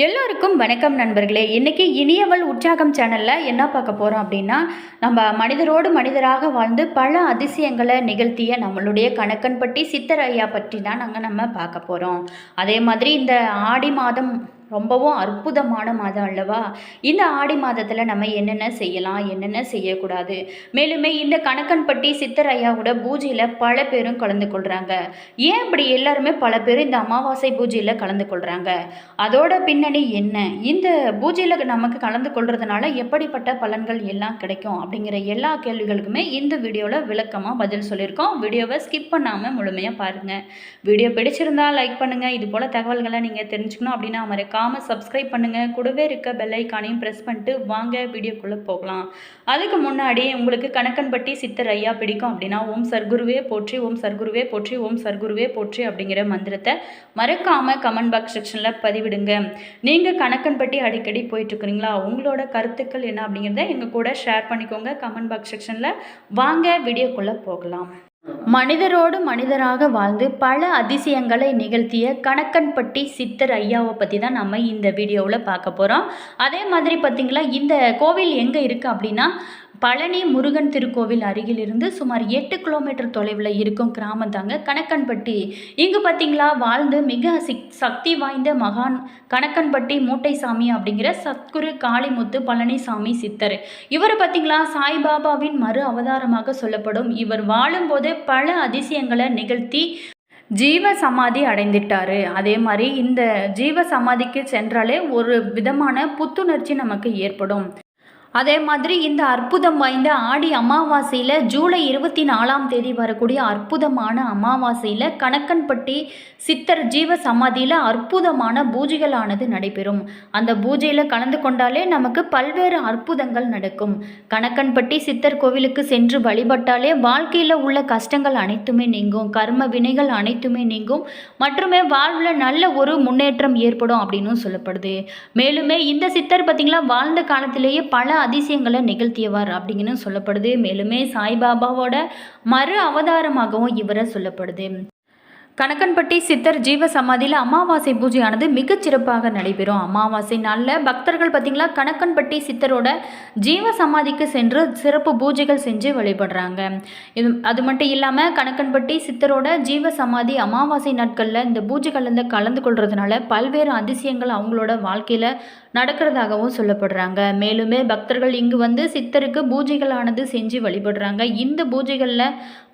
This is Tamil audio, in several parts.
எல்லோருக்கும் வணக்கம் நண்பர்களே. இன்றைக்கி இனியவள் உற்சாகம் சேனலில் என்ன பார்க்க போகிறோம் அப்படின்னா, நம்ம மனிதரோடு மனிதராக வாழ்ந்து பல அதிசயங்களை நிகழ்த்திய நம்மளுடைய கணக்கன்பட்டி சித்தர் ஐயா பற்றி தான் நம்ம பார்க்க போகிறோம். அதே மாதிரி இந்த ஆடி மாதம் ரொம்பவும் அற்புதமான மாதம் அல்லவா? இந்த ஆடி மாதத்தில் நம்ம என்னென்ன செய்யலாம், என்னென்ன செய்யக்கூடாது, மேலுமே இந்த கணக்கன்பட்டி சித்தர் ஐயாவோட பூஜையில் பல பேரும் கலந்து கொள்கிறாங்க. ஏன் இப்படி எல்லாருமே பல பேர் இந்த அமாவாசை பூஜையில் கலந்து கொள்கிறாங்க? அதோட பின்னணி என்ன? இந்த பூஜையில் நமக்கு கலந்து கொள்றதுனால எப்படிப்பட்ட பலன்கள் எல்லாம் கிடைக்கும் அப்படிங்கிற எல்லா கேள்விகளுக்குமே இந்த வீடியோவில் விளக்கமாக பதில் சொல்லியிருக்கோம். வீடியோவை ஸ்கிப் பண்ணாமல் முழுமையாக பாருங்கள். வீடியோ பிடிச்சிருந்தால் லைக் பண்ணுங்கள். இது போல் தகவல்களை நீங்கள் தெரிஞ்சுக்கணும் அப்படின்னா மறக்காம சப்ஸ்கிரைப் பண்ணுங்கள். கூடவே இருக்க பெல் ஐக்கானையும் ப்ரெஸ் பண்ணிட்டு வாங்க வீடியோக்குள்ளே போகலாம். அதுக்கு முன்னாடி உங்களுக்கு கணக்கன்பட்டி சித்தர் ஐயா பிடிக்கும் அப்படின்னா ஓம் சர்க்குருவே போற்றி, ஓம் சர்க்குருவே போற்றி, ஓம் சர்க்குருவே போற்றி அப்படிங்கிற மந்திரத்தை மறக்காமல் கமெண்ட் பாக்ஸ் செக்ஷனில் பதிவிடுங்க. நீங்கள் கணக்கன்பட்டி அடிக்கடி போயிட்டுருக்குறீங்களா? உங்களோட கருத்துக்கள் என்ன அப்படிங்கிறத எங்கள் கூட ஷேர் பண்ணிக்கோங்க கமெண்ட் பாக்ஸ் செக்ஷனில். வாங்க வீடியோக்குள்ளே போகலாம். மனிதரோடு மனிதராக வாழ்ந்து பல அதிசயங்களை நிகழ்த்திய கணக்கன்பட்டி சித்தர் ஐயாவை பற்றி தான் நம்ம இந்த வீடியோவில் பார்க்க போகிறோம். அதே மாதிரி பார்த்திங்களா, இந்த கோவில் எங்கே இருக்குது அப்படின்னா பழனி முருகன் திருக்கோவில் அருகிலிருந்து சுமார் 8 கிலோமீட்டர் தொலைவில் இருக்கும் கிராமம் தாங்க கணக்கன்பட்டி. இங்கு பார்த்திங்களா வாழ்ந்து மிக சக்தி வாய்ந்த மகான் கணக்கன்பட்டி மூட்டைசாமி அப்படிங்கிற சத்குரு காளிமுத்து பழனிசாமி சித்தர். இவர் பார்த்திங்களா சாய்பாபாவின் மறு அவதாரமாக சொல்லப்படும். இவர் வாழும்போது பல அதிசயங்களை நிகழ்த்தி ஜீவ சமாதி அடைந்துட்டார். அதே மாதிரி இந்த ஜீவ சமாதிக்கு சென்றாலே ஒரு விதமான புத்துணர்ச்சி நமக்கு ஏற்படும். அதே மாதிரி இந்த அற்புதம் வாய்ந்த ஆடி அமாவாசையில் ஜூலை 24ஆம் தேதி வரக்கூடிய அற்புதமான அமாவாசையில் கணக்கன்பட்டி சித்தர் ஜீவ சமாதியில் அற்புதமான பூஜைகளானது நடைபெறும். அந்த பூஜையில் கலந்து கொண்டாலே நமக்கு பல்வேறு அற்புதங்கள் நடக்கும். கணக்கன்பட்டி சித்தர் கோவிலுக்கு சென்று வழிபட்டாலே வாழ்க்கையில் உள்ள கஷ்டங்கள் அனைத்துமே நீங்கும், கர்ம வினைகள் அனைத்துமே நீங்கும், மற்றுமே வாழ்வில் நல்ல ஒரு முன்னேற்றம் ஏற்படும் அப்படின்னு சொல்லப்படுது. மேலுமே இந்த சித்தர் பார்த்திங்களா வாழ்ந்த காலத்திலேயே பல அதிசயங்களை நிகழ்த்தியவர் அப்படின்னு சொல்லப்படுது. மேலுமே சாய்பாபாவோட மறு அவதாரமாகவும் இவரை சொல்லப்படுது. கணக்கன்பட்டி சித்தர் ஜீவ சமாதியில் அமாவாசை பூஜையானது மிகச்சிறப்பாக நடைபெறும். அமாவாசை நாளில் பக்தர்கள் பார்த்திங்களா கணக்கன்பட்டி சித்தரோட ஜீவ சமாதிக்கு சென்று சிறப்பு பூஜைகள் செஞ்சு வழிபடுறாங்க. அது மட்டும் இல்லாமல் கணக்கன்பட்டி சித்தரோட ஜீவ சமாதி அமாவாசை நாட்களில் இந்த பூஜைகளில் கலந்து கொள்றதுனால பல்வேறு அதிசயங்கள் அவங்களோட வாழ்க்கையில் நடக்கிறதாகவும் சொல்லப்படுறாங்க. மேலுமே பக்தர்கள் இங்கு வந்து சித்தருக்கு பூஜைகளானது செஞ்சு வழிபடுறாங்க. இந்த பூஜைகளில்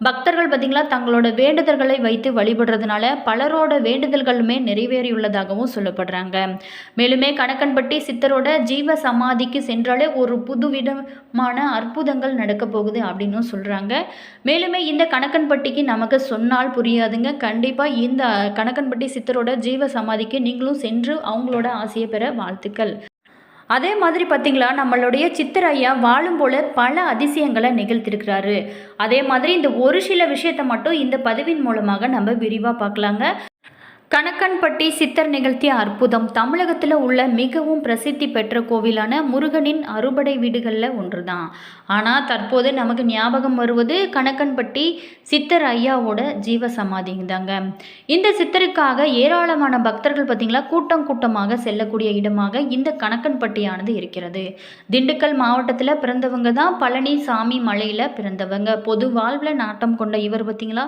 பக்தர்கள் பார்த்திங்களா தங்களோட வேண்டுதல்களை வைத்து வழிபடுறதுனால பலரோட வேண்டுதல்களுமே நிறைவேறியுள்ளதாகவும் சொல்லப்படுறாங்க. மேலுமே கணக்கன்பட்டி சித்தரோட ஜீவ சமாதிக்கு சென்றாலே ஒரு புதுவிதமான அற்புதங்கள் நடக்க போகுது அப்படின்னு சொல்கிறாங்க. மேலுமே இந்த கணக்கன்பட்டிக்கு நமக்கு சொன்னால் புரியாதுங்க. கண்டிப்பாக இந்த கணக்கன்பட்டி சித்தரோட ஜீவ சமாதிக்கு நீங்களும் சென்று அவங்களோட ஆசையை பெற வாழ்த்துக்கள். அதே மாதிரி பார்த்திங்களா நம்மளுடைய சித்தர் ஐயா வாழும் போல பல அதிசயங்களை நிகழ்த்திருக்கிறாரு. அதே மாதிரி இந்த ஒரு சில விஷயத்தை மட்டும் இந்த பதிவின் மூலமாக நம்ம விரிவாக பார்க்கலாங்க. கணக்கன்பட்டி சித்தர் நிகழ்த்திய அற்புதம் தமிழகத்தில் உள்ள மிகவும் பிரசித்தி பெற்ற கோவிலான முருகனின் அறுபடை வீடுகளில் ஒன்று தான். ஆனால் தற்போது நமக்கு ஞாபகம் வருவது கணக்கன்பட்டி சித்தர் ஐயாவோட ஜீவ சமாதிங்க தாங்க. இந்த சித்தருக்காக ஏராளமான பக்தர்கள் பார்த்திங்களா கூட்டம் கூட்டமாக செல்லக்கூடிய இடமாக இந்த கணக்கன்பட்டியானது இருக்கிறது. திண்டுக்கல் மாவட்டத்தில் பிறந்தவங்க தான் பழனிசாமி மலையில் பிறந்தவங்க. பொது வாழ்வில் நாட்டம் கொண்ட இவர் பார்த்திங்களா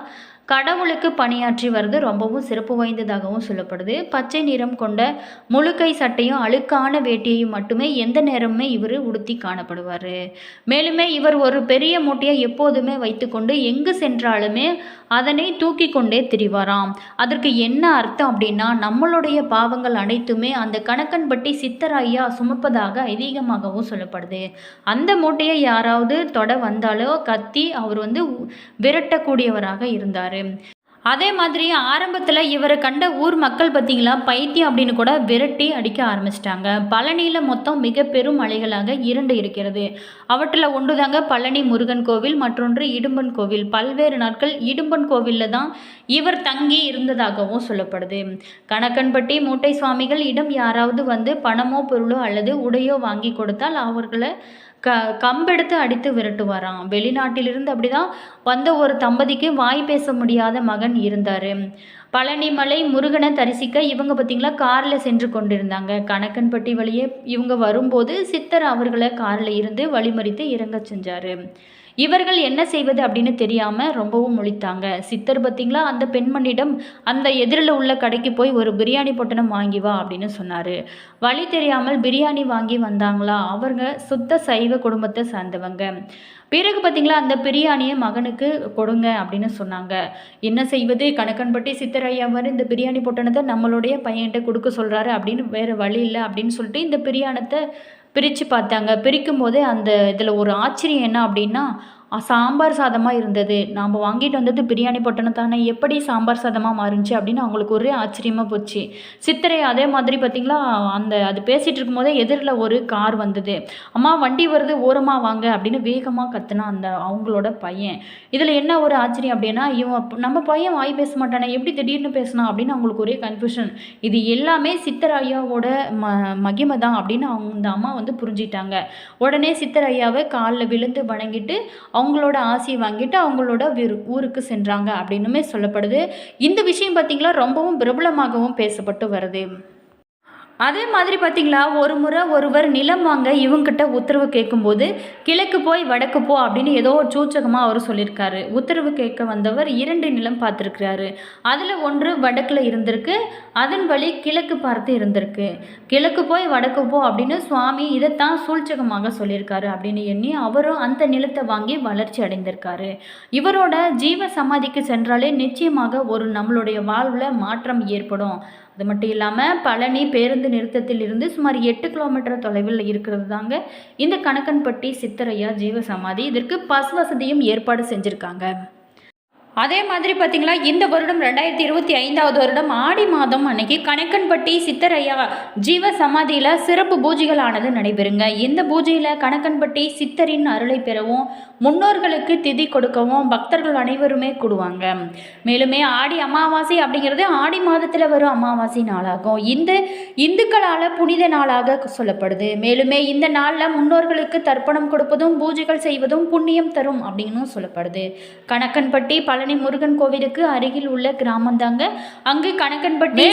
கடவுளுக்கு பணியாற்றி வருது ரொம்பவும் சிறப்பு வாய்ந்ததாகவும் சொல்லப்படுது. பச்சை நிறம் கொண்ட முழுக்கை சட்டையும் அழுக்கான வேட்டியையும் மட்டுமே எந்த நேரமுமே இவர் உடுத்தி காணப்படுவார். மேலுமே இவர் ஒரு பெரிய மூட்டையை எப்போதுமே வைத்துக்கொண்டு எங்கு சென்றாலுமே அதனை தூக்கி கொண்டே திரிவாராம். அதற்கு என்ன அர்த்தம் அப்படின்னா நம்மளுடைய பாவங்கள் அனைத்துமே அந்த கணக்கன்பட்டி சித்தர் ஐயா சுமப்பதாக ஐதீகமாகவும் சொல்லப்படுது. அந்த மூட்டையை யாராவது தொட வந்தாலோ கத்தி அவர் விரட்டக்கூடியவராக இருந்தார். அதே மாதிரி ஆரம்பத்தில் இவரை கண்ட ஊர் மக்கள் பார்த்திங்களா பைத்தியம் அப்படின்னு கூட விரட்டி அடிக்க ஆரம்பிச்சிட்டாங்க. பழனியில் மொத்தம் மிக பெரும் மலைகளாக 2 இருக்கிறது. அவற்றில் ஒன்று தாங்க பழனி முருகன் கோவில், மற்றொன்று இடும்பன் கோவில். பல்வேறு நாட்கள் இடும்பன் கோவிலில் தான் இவர் தங்கி இருந்ததாகவும் சொல்லப்படுது. கணக்கன்பட்டி மூட்டை சுவாமிகள் இடம் யாராவது பணமோ பொருளோ அல்லது உடையோ வாங்கி கொடுத்தால் அவர்களை கம்பெடுத்து அடித்து விரட்டுவாராம். வெளிநாட்டிலிருந்து அப்படிதான் வந்த ஒரு தம்பதிக்கு வாய் பேச முடியாத மகன் இருந்தார். பழனிமலை முருகனை தரிசிக்க இவங்க பார்த்திங்களா காரில் சென்று கொண்டிருந்தாங்க. கணக்கன்பட்டி வழியே இவங்க வரும்போது சித்தர் அவர்களை காரில் இருந்து வழிமறித்து இறங்க செஞ்சார். இவர்கள் என்ன செய்வது அப்படின்னு தெரியாமல் ரொம்பவும் முழித்தாங்க. சித்தர் பார்த்திங்களா அந்த பெண்மணியிடம் அந்த எதிரில் உள்ள கடைக்கு போய் ஒரு பிரியாணி பொட்டணம் வாங்கி வா அப்படின்னு சொன்னார். வழி தெரியாமல் பிரியாணி வாங்கி வந்தாங்களா. அவங்க சுத்த சைவ குடும்பத்தை சார்ந்தவங்க. பிறகு பார்த்திங்களா அந்த பிரியாணியை மகனுக்கு கொடுங்க அப்படின்னு சொன்னாங்க. என்ன செய்வது, கணக்கன்பட்டி சித்தரையாவர் இந்த பிரியாணி பொட்டணத்தை நம்மளுடைய பையன்கிட்ட கொடுக்க சொல்கிறாரு அப்படின்னு வேறு வழி இல்லை அப்படின்னு சொல்லிட்டு இந்த பிரியாணத்தை பிரித்து பார்த்தாங்க. பிரிக்கும் போதே அந்த இதில் ஒரு ஆச்சரியம் என்ன அப்படின்னா, சாம்பார் சாதமாக இருந்தது. நாம் வாங்கிட்டு வந்தது பிரியாணி பொட்டணம் தானே, எப்படி சாம்பார் சாதமாக மாறுச்சு அப்படின்னு அவங்களுக்கு ஒரே ஆச்சரியமாக போச்சு. சித்தரை அதே மாதிரி பார்த்திங்களா அது பேசிகிட்டு இருக்கும்போதே எதிரில் ஒரு கார் வந்தது. அம்மா வண்டி வருது, ஓரமாக வாங்க அப்படின்னு வேகமாக கத்துனா அவங்களோட பையன். இதில் என்ன ஒரு ஆச்சரியம் அப்படின்னா, நம்ம பையன் வாய் பேச மாட்டானே, எப்படி திடீர்னு பேசினா அப்படின்னு அவங்களுக்கு ஒரே கன்ஃபியூஷன். இது எல்லாமே சித்தர் ஐயாவோட மகிமை தான் அப்படின்னு அந்த அம்மா புரிஞ்சிட்டாங்க. உடனே சித்தர் ஐயாவை காலில் விழுந்து வணங்கிட்டு அவங்களோட ஆசையை வாங்கிட்டு அவங்களோட ஊருக்கு சென்றாங்க அப்படின்னுமே சொல்லப்படுது. இந்த விஷயம் பார்த்திங்களா ரொம்பவும் பிரபலமாகவும் பேசப்பட்டு வருது. அதே மாதிரி பார்த்திங்களா ஒரு முறை ஒருவர் நிலம் வாங்க இவங்கிட்ட உத்தரவு கேட்கும்போது கிழக்கு போய் வடக்கு போ அப்படின்னு ஏதோ ஒரு சூச்சகமாக அவர் சொல்லியிருக்காரு. உத்தரவு கேட்க வந்தவர் 2 நிலம் பார்த்துருக்கிறாரு. அதில் ஒன்று வடக்கில் இருந்திருக்கு, அதன் வழி கிழக்கு பார்த்து இருந்திருக்கு. கிழக்கு போய் வடக்கு போ அப்படின்னு சுவாமி இதைத்தான் சூழ்ச்சகமாக சொல்லியிருக்காரு அப்படின்னு எண்ணி அவரும் அந்த நிலத்தை வாங்கி வளர்ச்சி அடைந்திருக்காரு. இவரோட ஜீவ சமாதிக்கு சென்றாலே நிச்சயமாக ஒரு நம்மளுடைய வாழ்வில் மாற்றம் ஏற்படும். அது மட்டும் இல்லாமல் பழனி பேருந்து நிறுத்தத்தில் இருந்து சுமார் 8 கிலோமீட்டர் தொலைவில் இருக்கிறது தாங்க இந்த கணக்கன்பட்டி சித்தரையா ஜீவ சமாதி. இதற்கு பஸ் வசதியும் ஏற்பாடு செஞ்சுருக்காங்க. அதே மாதிரி பார்த்திங்களா இந்த வருடம் 2025 வருடம் ஆடி மாதம் அன்னைக்கு கணக்கன்பட்டி சித்தரையா ஜீவ சமாதியில் சிறப்பு பூஜைகளானது நடைபெறுங்க. இந்த பூஜையில் கணக்கன்பட்டி சித்தரின் அருளை பெறவும் முன்னோர்களுக்கு திதி கொடுக்கவும் பக்தர்கள் அனைவருமே கூடுவாங்க. மேலுமே ஆடி அமாவாசை அப்படிங்கிறது ஆடி மாதத்தில் வரும் அமாவாசை நாளாகும். இந்த இந்துக்களால் புனித நாளாக சொல்லப்படுது. மேலுமே இந்த நாளில் முன்னோர்களுக்கு தர்ப்பணம் கொடுப்பதும் பூஜைகள் செய்வதும் புண்ணியம் தரும் அப்படின்னு சொல்லப்படுது. கணக்கன்பட்டி பழனி முருகன் கோவிலுக்கு அருகில் உள்ள கிராமம் தாங்க. அங்கு கணக்கன்பட்டி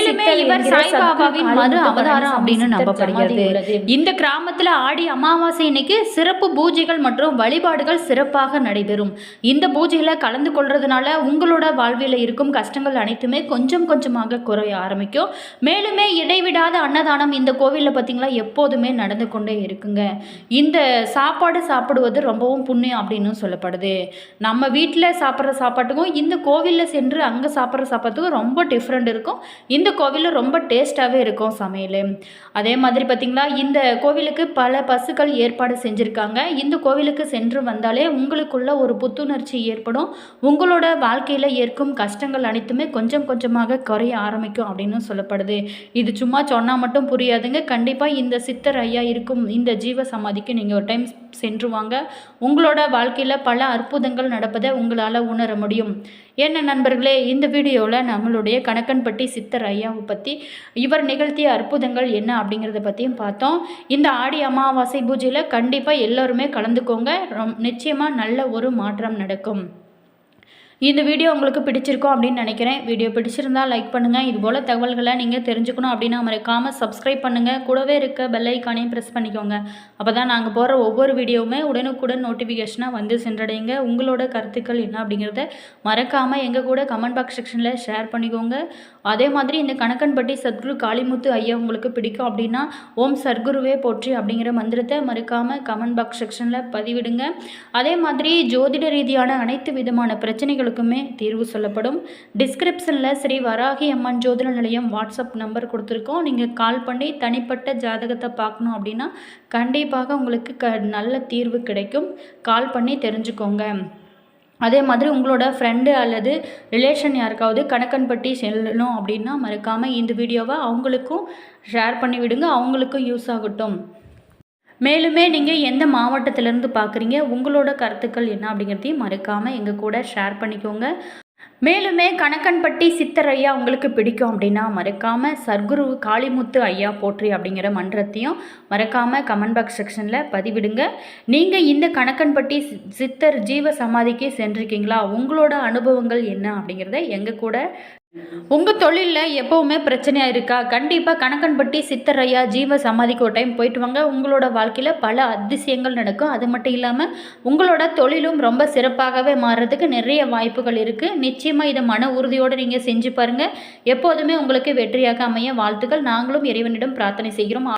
இவர் சாய்பாபாவின் மறு அவதாரம் அப்படின்னு நம்பப்படுகிறது. இந்த கிராமத்தில் ஆடி அமாவாசை இன்னைக்கு சிறப்பு பூஜைகள் மற்றும் வழிபாடுகள் சிறப்பாக நடைபெறும். இந்த பூஜைகளை கலந்து கொள்றதுனால உங்களோட வாழ்வில் இருக்கும் கஷ்டங்கள் அனைத்துமே கொஞ்சம் கொஞ்சமாக குறைய ஆரம்பிக்கும். மேலுமே இடைவிடாத அன்னதானம் இந்த கோவிலில் பார்த்தீங்களா எப்போதுமே நடந்து கொண்டே இருக்குங்க. இந்த சாப்பாடு சாப்பிடுவது ரொம்பவும் புண்ணியம் அப்படின்னு சொல்லப்படுது. நம்ம வீட்டில் சாப்பிட்ற சாப்பாட்டுக்கும் இந்த கோவிலில் சென்று அங்கே சாப்பிட்ற சாப்பாட்டுக்கும் ரொம்ப டிஃப்ரெண்ட் இருக்கும். இந்த கோவிலில் ரொம்ப டேஸ்ட்டாகவே இருக்கும் சமையல். அதே மாதிரி பார்த்திங்களா இந்த கோவிலுக்கு பல பஸ்ஸுகள் ஏற்பாடு செஞ்சுருக்காங்க. இந்த கோவிலுக்கு சென்று வந்தாலே உங்களுக்குள்ள ஒரு புத்துணர்ச்சி ஏற்படும். உங்களோட வாழ்க்கையில் ஏற்கும் கஷ்டங்கள் அனைத்துமே கொஞ்சம் கொஞ்சமாக குறைய ஆரம்பிக்கும் அப்படின்னு சொல்லப்படுது. இது சும்மா சொன்னால் மட்டும் புரியாதுங்க. கண்டிப்பாக இந்த சித்தர் ஐயா இருக்கும் இந்த ஜீவ சமாதிக்கு நீங்கள் ஒரு டைம் சென்று வாங்க. உங்களோட வாழ்க்கையில் பல அற்புதங்கள் நடப்பதை உங்களால் உணர முடியும். என்ன நண்பர்களே, இந்த வீடியோவில் நம்மளுடைய கணக்கன்பட்டி சித்தர் ஐயாவை பற்றி இவர் நிகழ்த்திய அற்புதங்கள் என்ன அப்படிங்கிறத பற்றியும் பார்த்தோம். இந்த ஆடி அமாவாசை பூஜையில் கண்டிப்பாக எல்லோருமே கலந்துக்கோங்க. நிச்சயமாக நல்ல ஒரு மாற்றம் நடக்கும். இந்த வீடியோ உங்களுக்கு பிடிச்சிருக்கும் அப்படின்னு நினைக்கிறேன். வீடியோ பிடிச்சிருந்தால் லைக் பண்ணுங்கள். இதுபோல் தகவல்களை நீங்கள் தெரிஞ்சுக்கணும் அப்படின்னா மறக்காமல் சப்ஸ்கிரைப் பண்ணுங்கள். கூடவே இருக்க பெல் ஐக்கானையும் ப்ரெஸ் பண்ணிக்கோங்க. அப்போ தான் நாங்கள் போகிற ஒவ்வொரு வீடியோவுமே உடனுக்குடன் நோட்டிஃபிகேஷனாக சென்றடைங்க. உங்களோட கருத்துக்கள் என்ன அப்படிங்கிறத மறக்காமல் எங்கள் கூட கமெண்ட் பாக்ஸ் செக்ஷனில் ஷேர் பண்ணிக்கோங்க. அதே மாதிரி இந்த கணக்கன்பட்டி சத்குரு காளிமுத்து ஐயா உங்களுக்கு பிடிக்கும் அப்படின்னா ஓம் சர்க்குருவே போற்றி அப்படிங்கிற மந்திரத்தை மறக்காமல் கமெண்ட் பாக்ஸ் செக்ஷனில் பதிவிடுங்க. அதே மாதிரி ஜோதிட ரீதியான அனைத்து விதமான பிரச்சனைகளுக்குமே தீர்வு சொல்லப்படும். டிஸ்கிரிப்ஷனில் ஸ்ரீ வராகி அம்மன் ஜோதிட நிலையம் வாட்ஸ்அப் நம்பர் கொடுத்துருக்கோம். நீங்கள் கால் பண்ணி தனிப்பட்ட ஜாதகத்தை பார்க்கணும் அப்படின்னா கண்டிப்பாக உங்களுக்கு நல்ல தீர்வு கிடைக்கும். கால் பண்ணி தெரிஞ்சுக்கோங்க. அதே மாதிரி உங்களோட ஃப்ரெண்டு அல்லது ரிலேஷன் யாருக்காவது கணக்கன்பட்டி செல்லணும் அப்படின்னா மறக்காமல் இந்த வீடியோவை அவங்களுக்கும் ஷேர் பண்ணி விடுங்க. அவங்களுக்கும் யூஸ் ஆகட்டும். மேலுமே நீங்கள் எந்த மாவட்டத்திலேருந்து பார்க்குறீங்க, உங்களோட கருத்துக்கள் என்ன அப்படிங்கிறதையும் மறக்காமல் எங்கள் கூட ஷேர் பண்ணிக்கோங்க. மேலுமே கணக்கன்பட்டி சித்தர் ஐயா உங்களுக்கு பிடிக்கும் அப்படின்னா மறக்காமல் சர்க்குரு காளிமுத்து ஐயா போற்றி அப்படிங்கிற மன்றத்தையும் மறக்காமல் கமெண்ட் பாக்ஸ் செக்ஷனில் பதிவிடுங்க. நீங்கள் இந்த கணக்கன்பட்டி சித்தர் ஜீவ சமாதிக்கு சென்றிருக்கீங்களா? உங்களோட அனுபவங்கள் என்ன அப்படிங்கிறத எங்கள் கூட உங்கள் தொழிலில் எப்போவுமே பிரச்சனையாக இருக்கா? கண்டிப்பாக கணக்கன்பட்டி சித்தர் ஐயா ஜீவ சமாதிக்கு ஒரு டைம் போயிட்டு வாங்க. உங்களோட வாழ்க்கையில் பல அதிசயங்கள் நடக்கும். அது மட்டும் இல்லாமல் உங்களோட தொழிலும் ரொம்ப சிறப்பாகவே மாறுறதுக்கு நிறைய வாய்ப்புகள் இருக்குது. நிச்சயமாக இதை மன உறுதியோடு நீங்கள் செஞ்சு பாருங்கள். எப்போதுமே உங்களுக்கு வெற்றியாக அமைய வாழ்த்துக்கள். நாங்களும் இறைவனிடம் பிரார்த்தனை செய்கிறோம்.